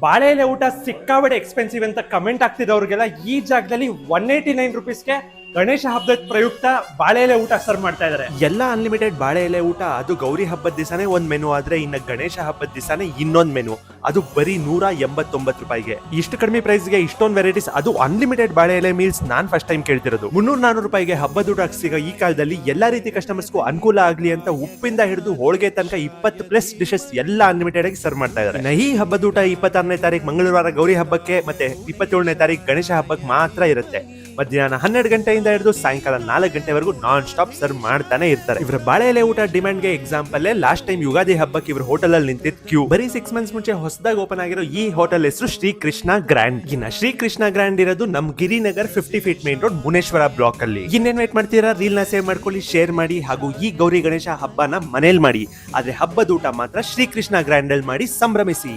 ಬಾಳೆ ಎಲೆ ಊಟ ಸಿಕ್ಕಾಬಡೆ ಎಕ್ಸ್ಪೆನ್ಸಿವ್ ಅಂತ ಕಮೆಂಟ್ ಆಗ್ತಿದ್ದವ್ರಿಗೆಲ್ಲ ಈ ಜಾಗದಲ್ಲಿ 189 ರುಪೀಸ್ಗೆ ಗಣೇಶ ಹಬ್ಬದ ಪ್ರಯುಕ್ತ ಬಾಳೆ ಎಲೆ ಊಟ ಸರ್ವ್ ಮಾಡ್ತಾ ಇದಾರೆ. ಎಲ್ಲ ಅನ್ಲಿಮಿಟೆಡ್ ಬಾಳೆ ಎಲೆ ಊಟ. ಅದು ಗೌರಿ ಹಬ್ಬದ ದಿವಸನೇ ಒಂದ್ ಮೆನು ಆದ್ರೆ ಇನ್ನ ಗಣೇಶ ಹಬ್ಬದ ದಿವಸನೇ ಇನ್ನೊಂದ್ ಮೆನು. ಅದು ಬರೀ 189 ರೂಪಾಯಿಗೆ. ಇಷ್ಟು ಕಡಿಮೆ ಪ್ರೈಸ್ ಗೆ ಇಷ್ಟೊಂದು ವೆರೈಟೀಸ್, ಅದು ಅನ್ಲಿಮಿಟೆಡ್ ಬಾಳೆ ಎಲೆ ಮೀಲ್ಸ್ ನಾನ್ ಫಸ್ಟ್ ಟೈಮ್ ಕೇಳ್ತಿರೋದು. 300-400 ರೂಪಾಯಿಗೆ ಹಬ್ಬದ ಊಟ ಸಿಗೋ ಈ ಕಾಲದಲ್ಲಿ ಎಲ್ಲಾ ರೀತಿ ಕಸ್ಟಮರ್ಸ್ಗೂ ಅನುಕೂಲ ಆಗ್ಲಿ ಅಂತ ಉಪ್ಪಿಂದ ಹಿಡಿದು ಹೋಳಿಗೆ ತನಕ 20+ ಡಿಶಸ್ ಎಲ್ಲ ಅನ್ಲಿಮಿಟೆಡ್ ಆಗಿ ಸರ್ವ್ ಮಾಡ್ತಾ ಇದ್ದಾರೆ. ಈ ಹಬ್ಬದ ಊಟ 26ನೇ ತಾರೀಕು ಮಂಗಳವಾರ ಗೌರಿ ಹಬ್ಬಕ್ಕೆ ಮತ್ತೆ 27ನೇ ತಾರೀಕು ಗಣೇಶ ಹಬ್ಬಕ್ಕೆ ಮಾತ್ರ ಇರುತ್ತೆ. ಮಧ್ಯಾಹ್ನ 12 ಗಂಟೆಯಿಂದ ಹಿಡಿದು ಸಾಯಂಕಾಲ 4 ಗಂಟೆವರೆಗೂ ನಾನ್ ಸ್ಟಾಪ್ ಸರ್ವ್ ಮಾಡ್ತಾನೆ ಇರ್ತಾರೆ. ಇವರ ಬಾಳೆ ಎಲೆ ಊಟ ಡಿಮ್ಯಾಂಡ್ ಗೆ ಎಕ್ಸಾಂಪಲ್ ಲಾಸ್ಟ್ ಟೈಮ್ ಯುಗಾದಿ ಹಬ್ಬಕ್ಕೆ ಇವ್ರ ಹೋಟೆಲ್ ಅಲ್ಲಿ ನಿಂತಿದ್ ಕ್ಯೂ. ಬರೀ 6 ಮಂತ್ಸ್ ಮುಂಚೆ ಹೊಸದಾಗಿ ಓಪನ್ ಆಗಿರೋ ಈ ಹೋಟೆಲ್ ಹೆಸರು ಶ್ರೀ ಕೃಷ್ಣ ಗ್ರ್ಯಾಂಡ್. ಇನ್ನ ಶ್ರೀ ಕೃಷ್ಣ ಗ್ರ್ಯಾಂಡ್ ಇರೋದು ನಮ್ Girinagar 50 feet main road Muneshwara block ಅಲ್ಲಿ. ಇನ್ನೇನ್ ವೇಟ್ ಮಾಡ್ತೀರಾ? ರೀಲ್ ನ ಸೇವ್ ಮಾಡ್ಕೊಳ್ಳಿ, ಶೇರ್ ಮಾಡಿ, ಹಾಗೂ ಈ ಗೌರಿ ಗಣೇಶ ಹಬ್ಬನ ಮನೇಲಿ ಮಾಡಿ. ಆದ್ರೆ ಹಬ್ಬದ ಊಟ ಮಾತ್ರ ಶ್ರೀ ಕೃಷ್ಣ ಗ್ರ್ಯಾಂಡ್ ಅಲ್ಲಿ ಮಾಡಿ ಸಂಭ್ರಮಿಸಿ.